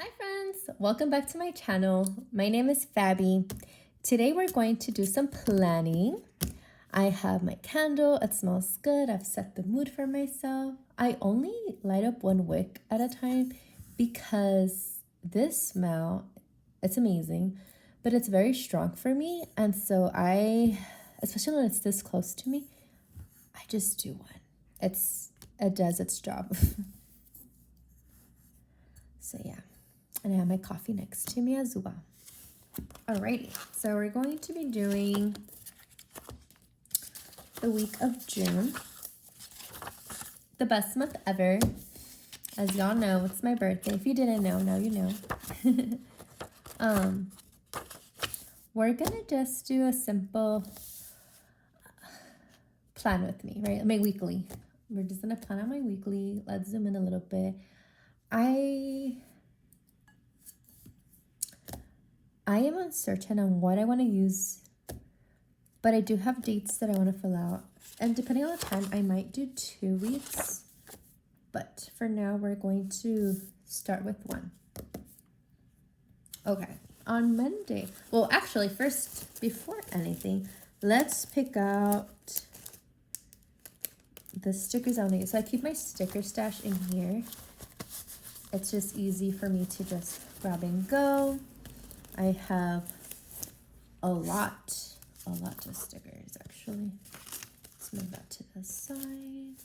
Hi friends, welcome back to my channel. My name is Fabi. Today we're going to do some planning. I have my candle, it smells good. I've set the mood for myself. I only light up one wick at a time because this smell, it's amazing, but it's very strong for me. And so especially when it's this close to me, I just do one. It does its job. So yeah. And I have my coffee next to me as well. Alrighty, so we're going to be doing the week of June. The best month ever. As y'all know, it's my birthday. If you didn't know, now you know. We're gonna just do a simple plan with me, right? My weekly. We're just gonna plan on my weekly. Let's zoom in a little bit. I am uncertain on what I want to use, but I do have dates that I want to fill out. And depending on the time, I might do 2 weeks. But for now, we're going to start with 1. Okay, on Monday. Well, actually, first, before anything, let's pick out the stickers I want to use. So I keep my sticker stash in here. It's just easy for me to just grab and go. I have a lot of stickers actually. Let's move that to the side.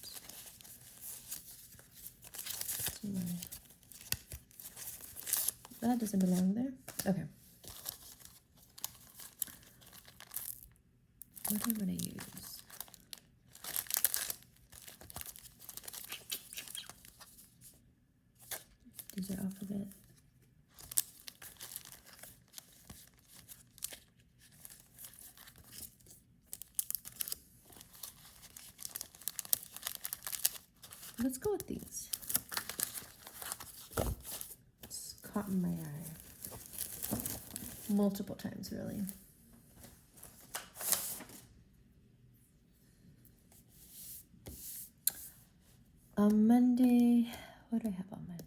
That doesn't belong there. Okay. What am I gonna use? These are alphabet. Let's go with these. It's caught in my eye multiple times, really. On Monday, what do I have on Monday?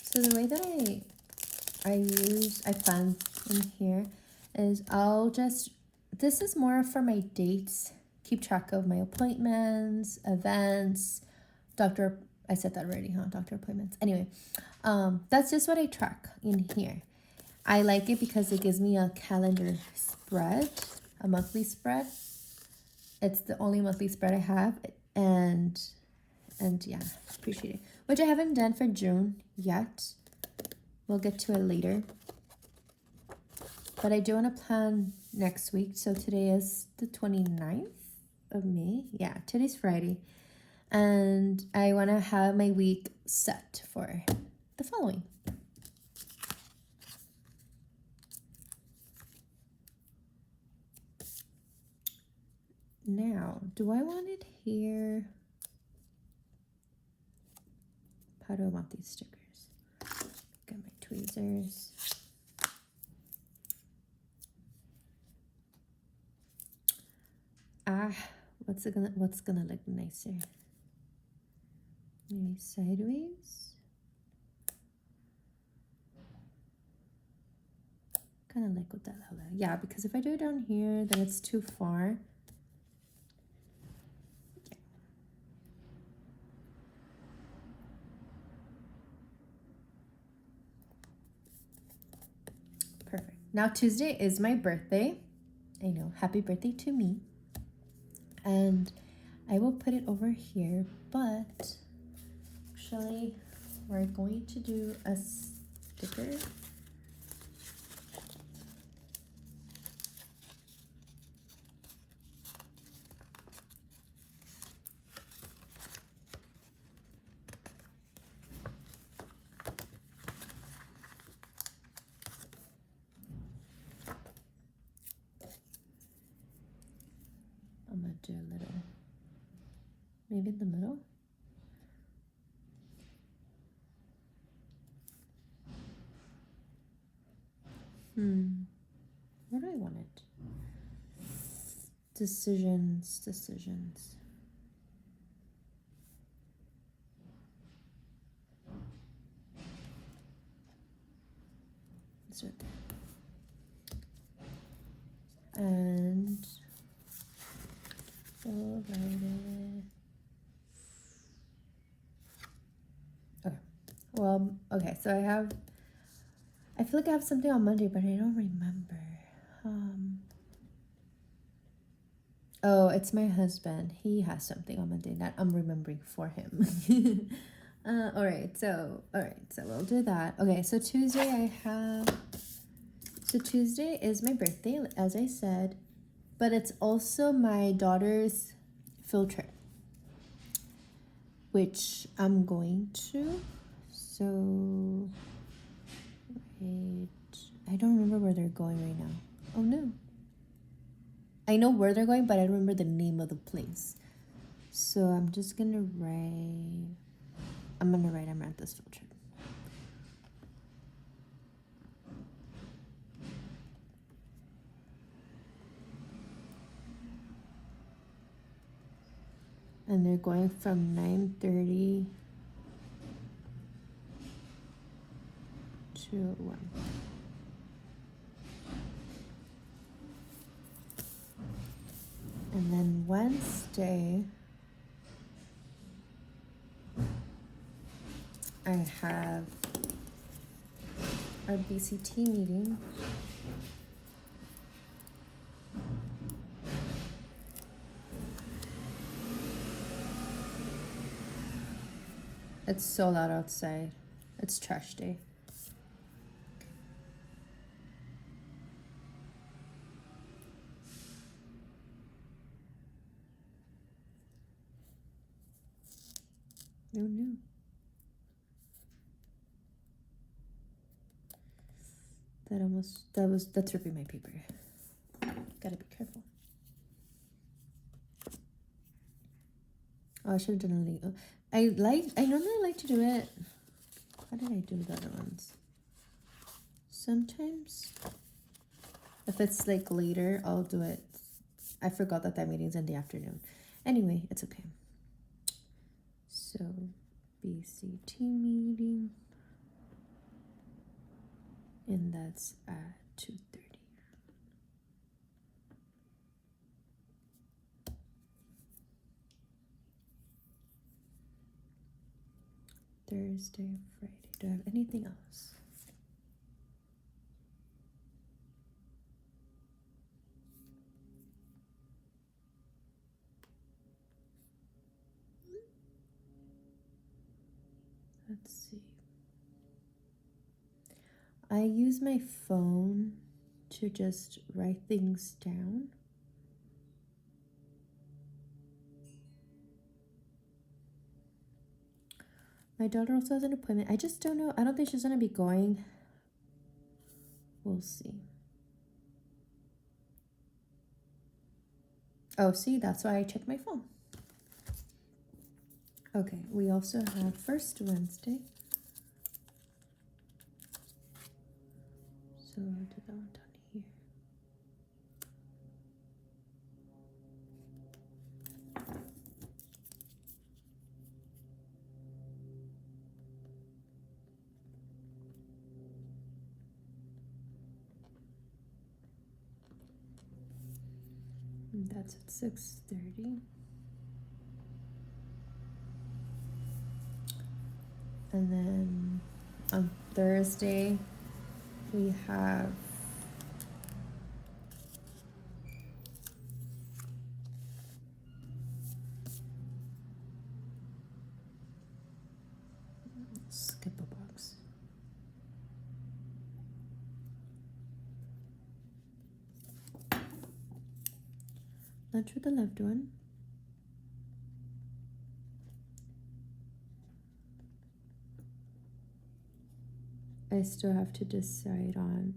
So the way that I plan in here is this is more for my dates, keep track of my appointments, events, I said that already, huh? Doctor appointments. Anyway, that's just what I track in here. I like it because it gives me a calendar spread, a monthly spread. It's the only monthly spread I have, and yeah, appreciate it. Which I haven't done for June yet. We'll get to it later. But I do want to plan next week. So today is the 29th of May. Yeah, today's Friday. And I want to have my week set for the following. Now, do I want it here? How do I want these stickers? Got my tweezers. What's gonna look nicer? Maybe sideways. Kind of like with that color. Yeah, because if I do it down here, then it's too far. Okay. Perfect. Now Tuesday is my birthday. I know, happy birthday to me. And I will put it over here, but actually we're going to do a sticker. I'm gonna do a little, maybe in the middle. Where do I want it? Decisions. It's right there. And we'll write it. Okay. Well, okay, so I feel like I have something on Monday, but I don't remember. Oh, it's my husband. He has something on Monday that I'm remembering for him. All right, so we'll do that. Okay, so Tuesday Tuesday is my birthday, as I said, but it's also my daughter's field trip, which I'm going to. So, wait, I don't remember where they're going right now. Oh no. I know where they're going, but I don't remember the name of the place. So I'm just gonna write, I'm at this field trip. And they're going from 9:30 to 1. And then Wednesday, I have our BCT meeting. It's so loud outside. It's trash day. Oh no. That's ripping my paper. Gotta be careful. Oh, I should have done a leak. I normally like to do it. How did I do the other ones? Sometimes, if it's like later, I'll do it. I forgot that meeting's in the afternoon. Anyway, it's okay. So, BCT meeting. And that's at 2:30. Thursday, Friday. Do I have anything else? Let's see. I use my phone to just write things down. My daughter also has an appointment. I just don't know. I don't think she's going to be going. We'll see. Oh, see, that's why I check my phone. Okay, we also have first Wednesday. So I'll do that one down here. And that's at 6:30. And then on Thursday, we have skip a box. Lunch with a loved one. I still have to decide on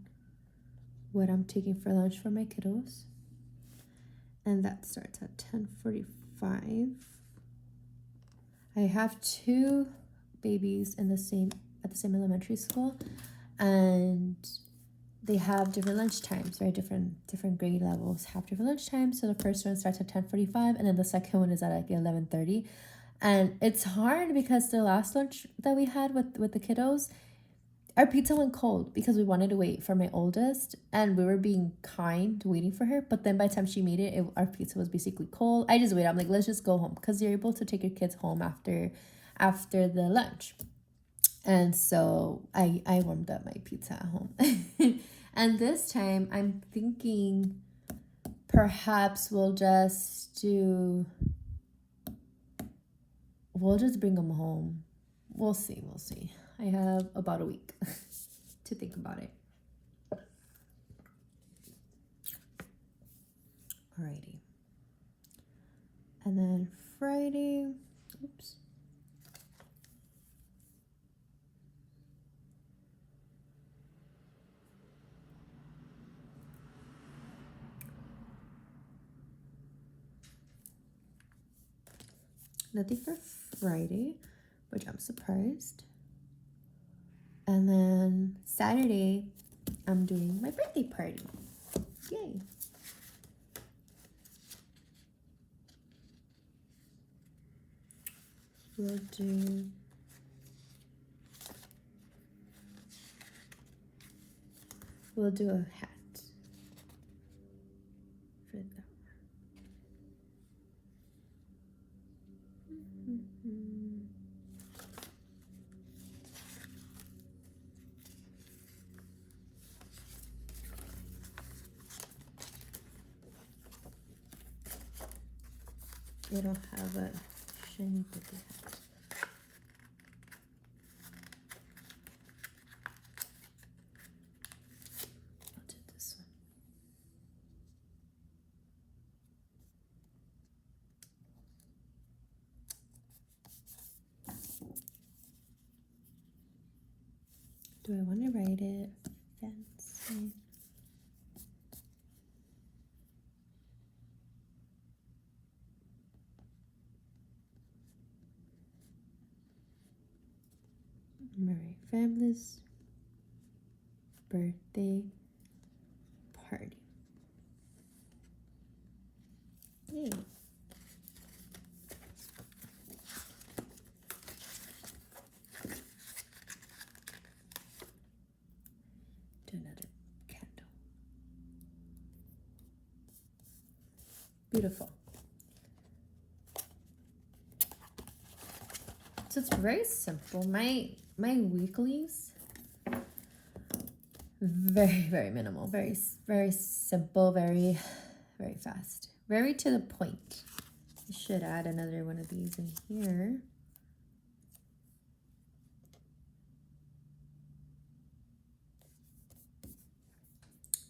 what I'm taking for lunch for my kiddos. And that starts at 10:45. I have 2 babies at the same elementary school, and they have different lunch times, right? Different grade levels have different lunch times. So the first one starts at 10:45, and then the second one is at like 11:30. And it's hard because the last lunch that we had with the kiddos, our pizza went cold because we wanted to wait for my oldest, and we were being kind waiting for her. But then by the time she made it, our pizza was basically cold. I just waited. I'm like, let's just go home, because you're able to take your kids home after the lunch. And so I warmed up my pizza at home. And this time I'm thinking perhaps we'll just bring them home. We'll see. I have about a week to think about it. Alrighty. And then Friday, oops. Nothing for Friday, which I'm surprised. And then Saturday, I'm doing my birthday party. Yay. We'll do a hat for that. It'll have a shiny birthday hat. I'll do this one. Do I want to write it fancy? Alright, family's birthday party. Yay. Do another candle. Beautiful. So it's very simple. My weeklies, very minimal, very simple, very fast, very to the point. I should add another one of these in here.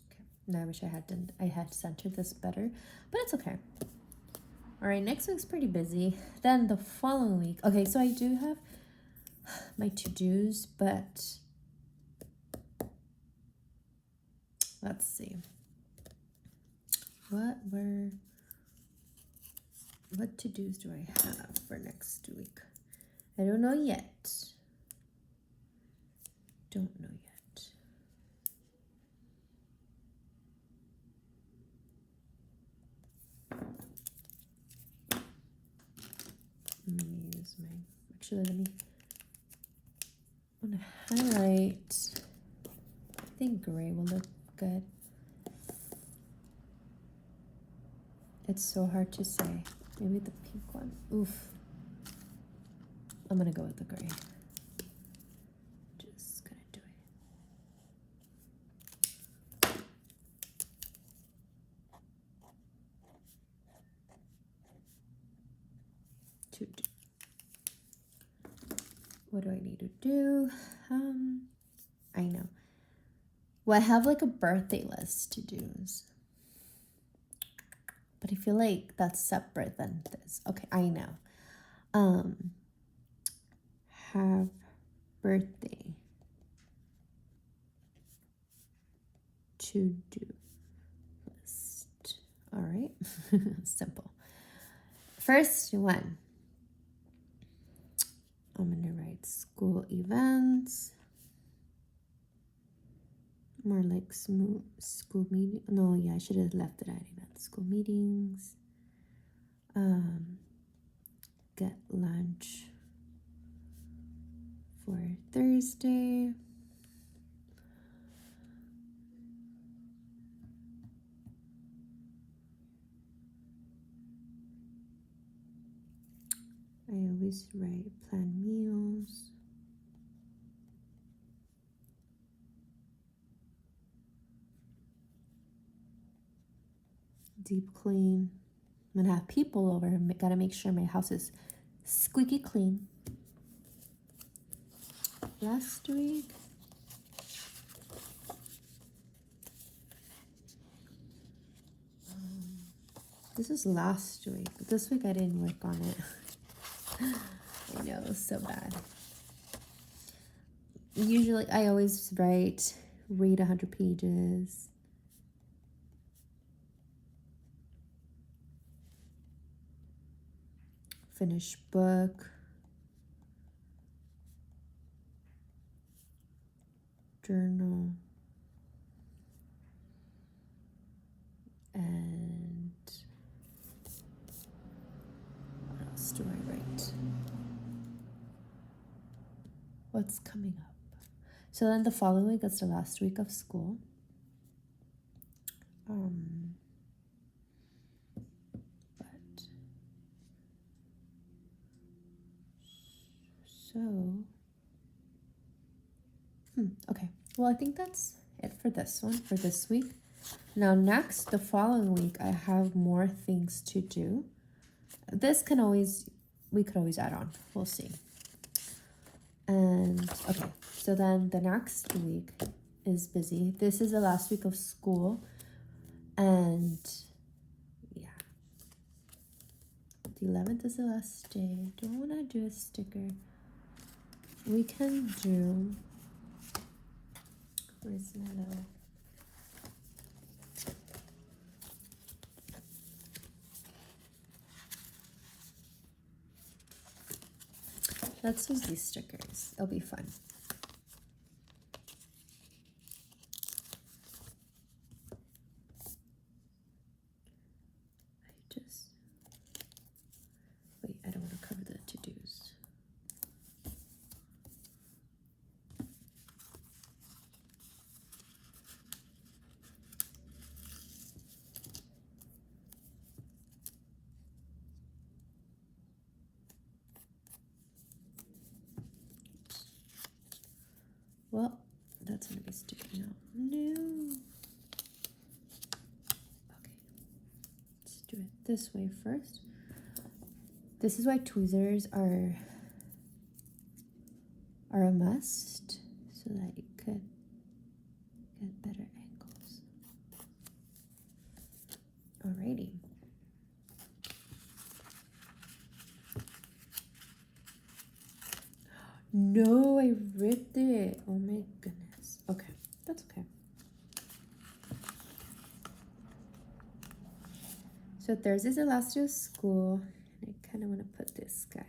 Okay, now I wish I had centered this better, but it's okay. All right, next week's pretty busy. Then the following week, okay, so I do have my to-dos, but let's see. What to-dos do I have for next week? I don't know yet. Don't know yet. Let me use my, actually let me, I want to highlight, I think gray will look good. It's so hard to say. Maybe the pink one. Oof. I'm gonna go with the gray. Just gonna do it. To do. What do I need to do? I know. Well, I have like a birthday list to do's. But I feel like that's separate than this. Okay, I know. Have birthday to do list. All right, simple. First one, I'm gonna write school events. More like smooth school meeting. No, yeah, I should have left it adding at school meetings. Get lunch for Thursday. I always write plan meals. Deep clean. I'm gonna have people over. Gotta make sure my house is squeaky clean. Last week, this is last week. This week I didn't work on it. I know, it was so bad. Usually, I always read 100 pages. Finish book. Journal. And what else do I write? What's coming up? So then the following week, that's the last week of school. Okay. Well, I think that's it for this one, for this week. Now, next, the following week, I have more things to do. This we could always add on. We'll see. And, okay. So then the next week is busy. This is the last week of school. And, yeah. The 11th is the last day. Do I want to do a sticker? We can do... Where's my little... Let's use these stickers. It'll be fun. Wait, I don't want to cover the to-dos. Well, that's going to be sticking out. No. Okay. Let's do it this way first. This is why tweezers are a must, so that you could get better angles. Alrighty. No, I ripped it. Oh my goodness. Okay, that's okay. So Thursday's the last day of school. And I kind of want to put this guy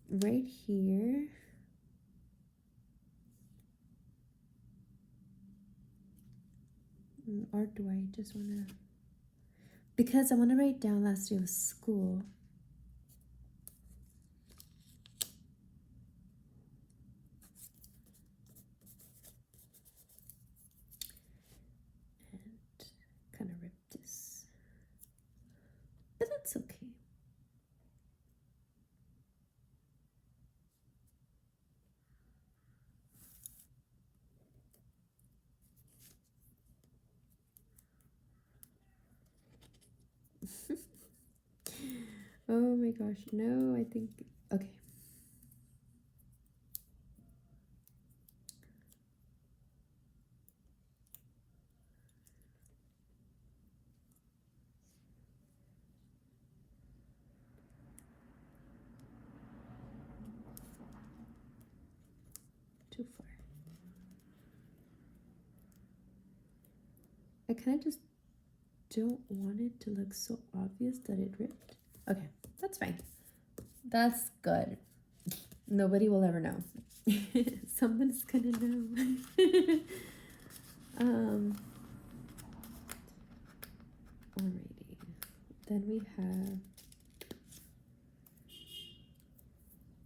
right here. Or do I just want to... Because I want to write down last day of school. Kind of rip this, but that's okay. Oh my gosh, no, I think, okay. Too far. I kind of just don't want it to look so obvious that it ripped. Okay, that's fine. That's good. Nobody will ever know. Someone's gonna know. um, Alrighty. Then we have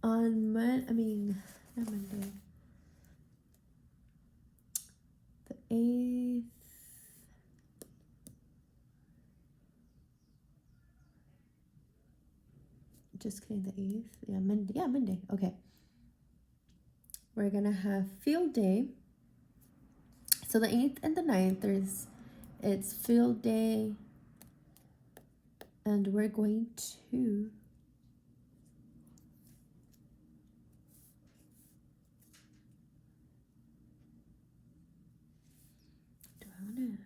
on not Monday. The 8th. Just kidding, the 8th. Yeah, Monday. Yeah, Monday. Okay. We're gonna have field day. So the 8th and the 9th, it's field day. And we're going to do I wanna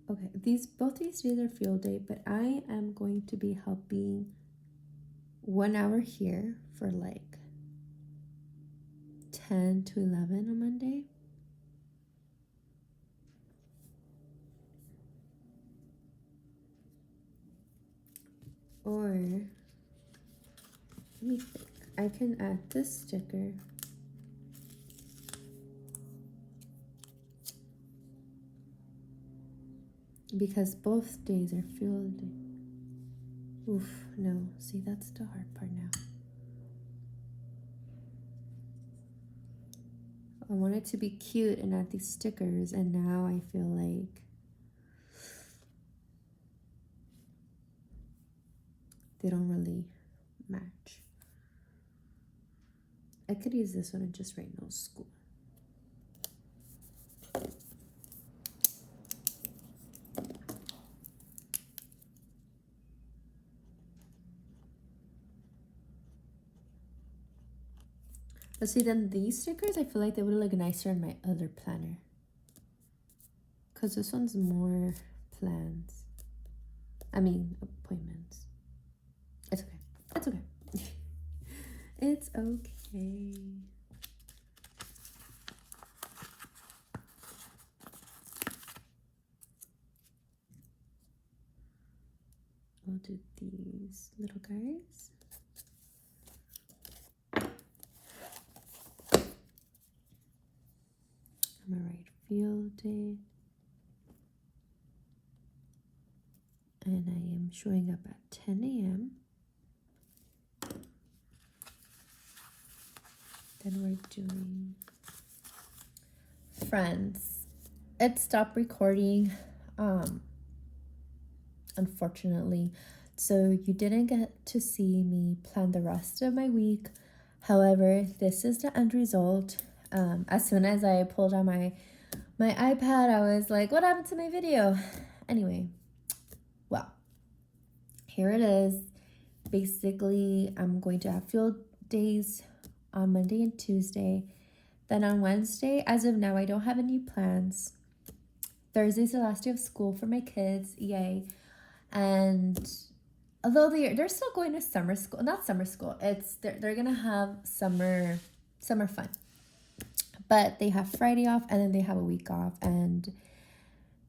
okay, both these days are field day, but I am going to be helping 1 hour here for like 10 to 11 on Monday. Or let me think. I can add this sticker. Because both days are field day. Oof, no. See, that's the hard part now. I wanted to be cute and add these stickers, and now I feel like they don't really match. I could use this one and just write no school. But see, then these stickers, I feel like they would look nicer in my other planner. Because this one's more plans. Appointments. It's okay. It's okay. It's okay. We'll do these little guys. I'm gonna write field day. And I am showing up at 10 a.m. Then we're doing friends. It stopped recording, unfortunately. So you didn't get to see me plan the rest of my week. However, this is the end result. As soon as I pulled out my iPad, I was like, what happened to my video? Anyway, well, here it is. Basically, I'm going to have field days on Monday and Tuesday. Then on Wednesday, as of now, I don't have any plans. Thursday's the last day of school for my kids, yay. And although they're still going to summer school, not summer school, they're gonna have summer fun. But they have Friday off and then they have a week off, and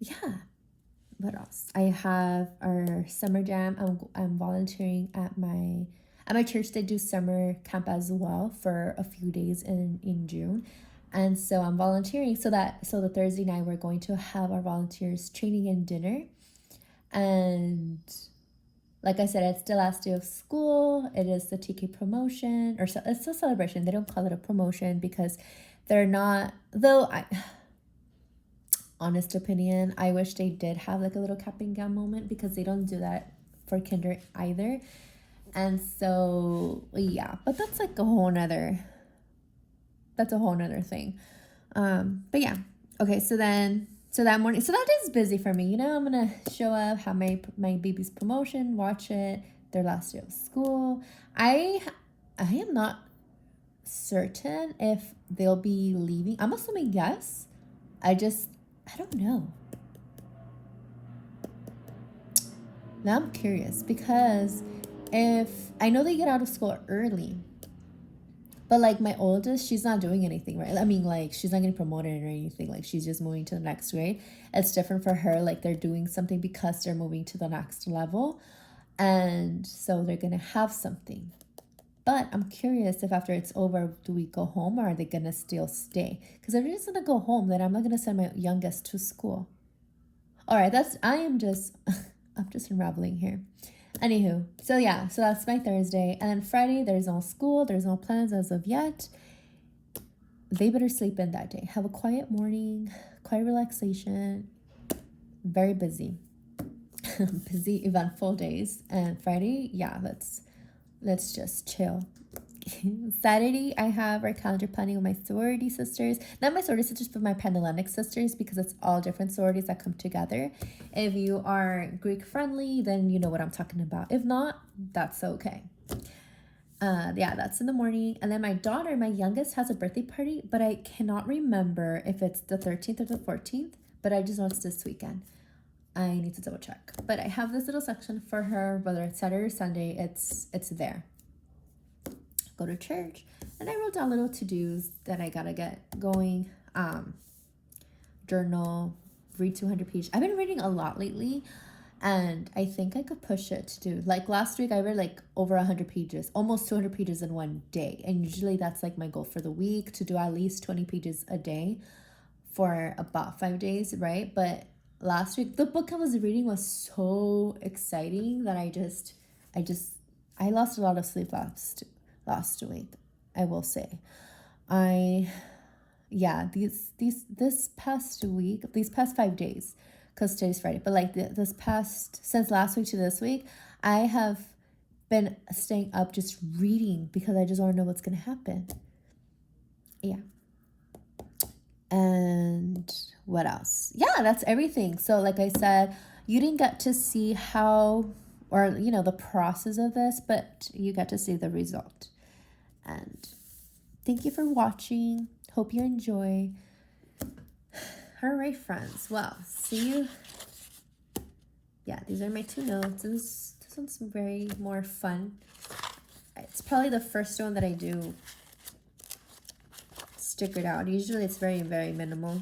yeah. What else? I have our summer jam. I'm volunteering at my church. They do summer camp as well for a few days in June. And so I'm volunteering so the Thursday night we're going to have our volunteers training and dinner. And like I said, it's the last day of school. It is the TK promotion, or so it's a celebration. They don't call it a promotion because they're not, though honest opinion, I wish they did have like a little cap and gown moment, because they don't do that for kinder either. And so yeah, but that's like a whole nother thing. But yeah, okay, so that morning, so that is busy for me. I'm gonna show up, have my baby's promotion, watch it, their last day of school. I am not certain if they'll be leaving. I'm assuming yes. I don't know. Now I'm curious, because if I know they get out of school early, But like my oldest, she's not doing anything, right? I mean, like she's not getting promoted or anything. Like she's just moving to the next grade. It's different for her. Like they're doing something because they're moving to the next level. And so they're going to have something. But I'm curious if after it's over, do we go home or are they going to still stay? Because if they're just going to go home, then I'm not going to send my youngest to school. All right, I'm just unraveling here. Anywho, so yeah, so that's my Thursday. And then Friday, there's no school, there's no plans as of yet. They better sleep in that day. Have a quiet morning, quiet relaxation. Very busy. Busy, eventful days. And Friday, yeah, let's just chill. Saturday, I have our calendar planning with my sorority sisters. Not my sorority sisters, but my Panhellenic sisters, because it's all different sororities that come together. If you are Greek friendly, then you know what I'm talking about. If not, that's okay. Yeah, that's in the morning. And then my daughter, my youngest, has a birthday party, but I cannot remember if it's the 13th or the 14th, but I just know it's this weekend. I need to double check. But I have this little section for her, whether it's Saturday or Sunday, it's there. Go to church, and I wrote down little to-dos that I gotta get going. Journal, read 200 pages. I've been reading a lot lately, and I think I could push it to do. Like last week, I read like over 100 pages, almost 200 pages in one day. And usually that's like my goal for the week, to do at least 20 pages a day for about 5 days, right? But last week, the book I was reading was so exciting that I lost a lot of sleep last week, I will say. This past week, these past 5 days, because today's Friday, but like since last week to this week, I have been staying up just reading because I just want to know what's going to happen. Yeah. And what else? Yeah, that's everything. So like I said, you didn't get to see how, or the process of this, but you got to see the result. And thank you for watching. Hope you enjoy. All right, friends. Well, see you. Yeah, these are my 2 notes. This one's very more fun. It's probably the first one that I do stickered out. Usually it's very, very minimal.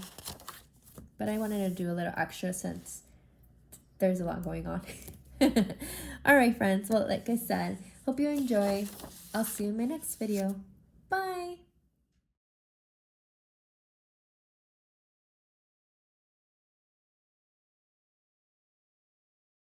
But I wanted to do a little extra since there's a lot going on. All right, friends. Well, like I said, hope you enjoy. I'll see you in my next video. Bye.